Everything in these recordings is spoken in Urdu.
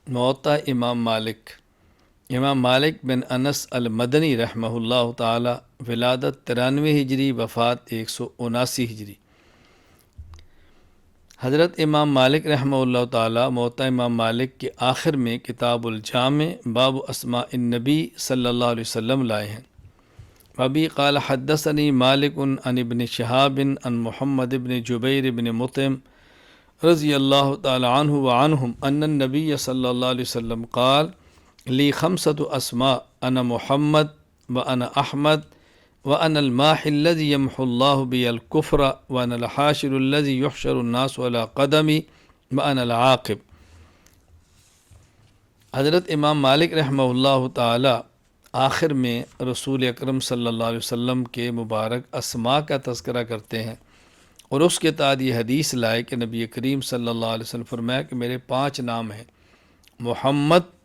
موطا امام مالک بن انس المدنی رحمہ اللہ تعالی، ولادت 93 ہجری، وفات 179 ہجری۔ حضرت امام مالک رحمہ اللہ تعالی موطا امام مالک کے آخر میں کتاب الجامع باب اسماء النبی صلی اللہ علیہ وسلم لائے ہیں۔ وبی قال حدثنی مالک عن ابن شہاب عن محمد بن جبیر بن مطعم رضی اللہ تعالی عنہ وعنہم ان النبی صلی اللہ علیہ وسلم قال لی خمسۃ اسماء انا محمد وانا احمد وانا الماحی الذی یمحو اللہ بی الکفر وانا الحاشر الذی یحشر الناس علی قدمی وانا العاقب۔ حضرت امام مالک رحمہ اللہ تعالی آخر میں رسول اکرم صلی اللہ علیہ وسلم کے مبارک اسماء کا تذکرہ کرتے ہیں، اور اس کے بعد یہ حدیث لائے کہ نبی کریم صلی اللہ علیہ وسلم فرمایا کہ میرے 5 نام ہیں: محمد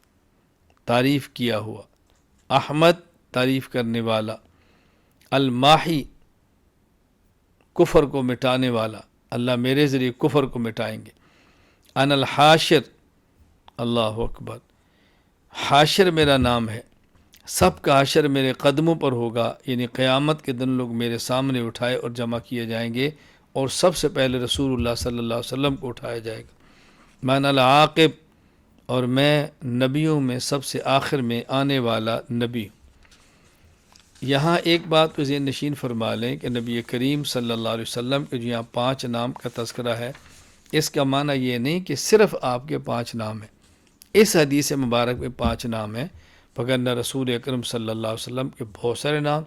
تعریف کیا ہوا، احمد تعریف کرنے والا، الماحی کفر کو مٹانے والا، اللہ میرے ذریعے کفر کو مٹائیں گے، انا الحاشر، اللہ اکبر، حاشر میرا نام ہے، سب کا حشر میرے قدموں پر ہوگا، یعنی قیامت کے دن لوگ میرے سامنے اٹھائے اور جمع کیے جائیں گے، اور سب سے پہلے رسول اللہ صلی اللہ علیہ وسلم کو اٹھایا جائے گا۔ میں العاقب، اور میں نبیوں میں سب سے آخر میں آنے والا نبی ہوں۔ یہاں ایک بات کو ذہن نشین فرما لیں کہ نبی کریم صلی اللہ علیہ وسلم کے جو یہاں 5 نام کا تذکرہ ہے، اس کا معنی یہ نہیں کہ صرف آپ کے 5 نام ہیں۔ اس حدیث مبارک میں 5 نام ہیں، وگرنہ رسول اکرم صلی اللہ علیہ وسلم کے بہت سارے نام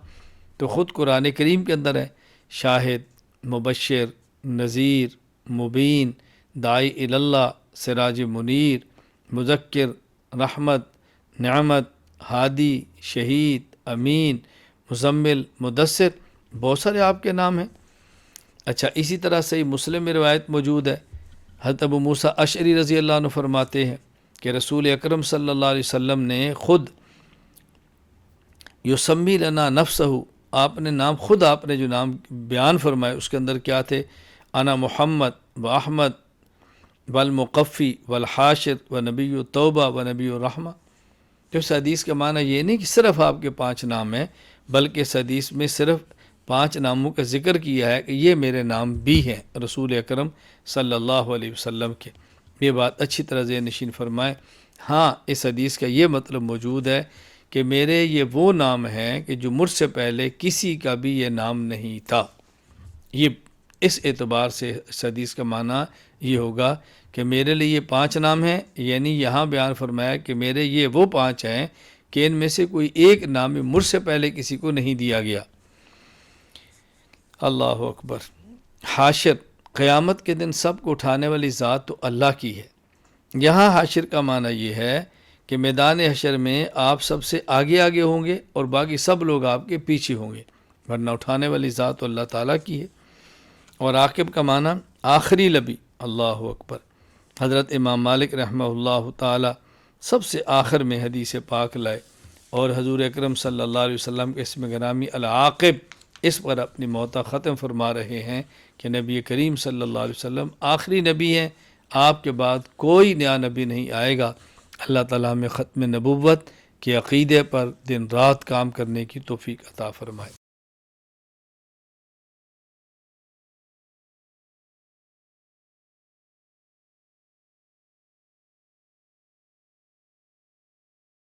تو خود قرآن کریم کے اندر ہے: شاہد، مبشر، نذیر، مبین، داعی اللہ، سراج منیر، مذکر، رحمت، نعمت، ہادی، شہید، امین، مزمل، مدثر، بہت سارے آپ کے نام ہیں۔ اچھا، اسی طرح صحیح مسلم میں روایت موجود ہے، حضرت ابو موسیٰ اشعری رضی اللہ عنہ فرماتے ہیں کہ رسول اکرم صلی اللہ علیہ وسلم نے خود یسمی لنا نفسہ، آپ نے نام خود، آپ نے جو نام بیان فرمائے اس کے اندر کیا تھے: انا محمد و احمد والمقفی والحاشر و نبی التوبہ و نبی الرحمہ۔ تو اس حدیث کا معنی یہ نہیں کہ صرف آپ کے 5 نام ہیں، بلکہ اس حدیث میں صرف 5 ناموں کا ذکر کیا ہے کہ یہ میرے نام بھی ہیں رسول اکرم صلی اللہ علیہ وسلم کے۔ یہ بات اچھی طرح ذہن نشین فرمائیں۔ ہاں، اس حدیث کا یہ مطلب موجود ہے کہ میرے یہ وہ نام ہیں کہ جو مجھ سے پہلے کسی کا بھی یہ نام نہیں تھا۔ یہ اس اعتبار سے اس حدیث کا معنی یہ ہوگا کہ میرے لیے یہ 5 نام ہیں، یعنی یہاں بیان فرمایا کہ میرے یہ وہ 5 ہیں کہ ان میں سے کوئی ایک نام مجھ سے پہلے کسی کو نہیں دیا گیا۔ اللہ اکبر۔ حاشر، قیامت کے دن سب کو اٹھانے والی ذات تو اللہ کی ہے۔ یہاں حاشر کا معنی یہ ہے کہ میدان حشر میں آپ سب سے آگے آگے ہوں گے اور باقی سب لوگ آپ کے پیچھے ہوں گے، ورنہ اٹھانے والی ذات تو اللہ تعالیٰ کی ہے۔ اور عاقب کا معنی آخری نبی، اللہ اکبر۔ حضرت امام مالک رحمہ اللہ تعالی سب سے آخر میں حدیث پاک لائے، اور حضور اکرم صلی اللہ علیہ وسلم کے اسم گرامی العاقب، اس پر اپنی موت ختم فرما رہے ہیں کہ نبی کریم صلی اللہ علیہ وسلم آخری نبی ہیں، آپ کے بعد کوئی نیا نبی نہیں آئے گا۔ اللہ تعالیٰ ہمیں ختم نبوت کے عقیدے پر دن رات کام کرنے کی توفیق عطا فرمائے۔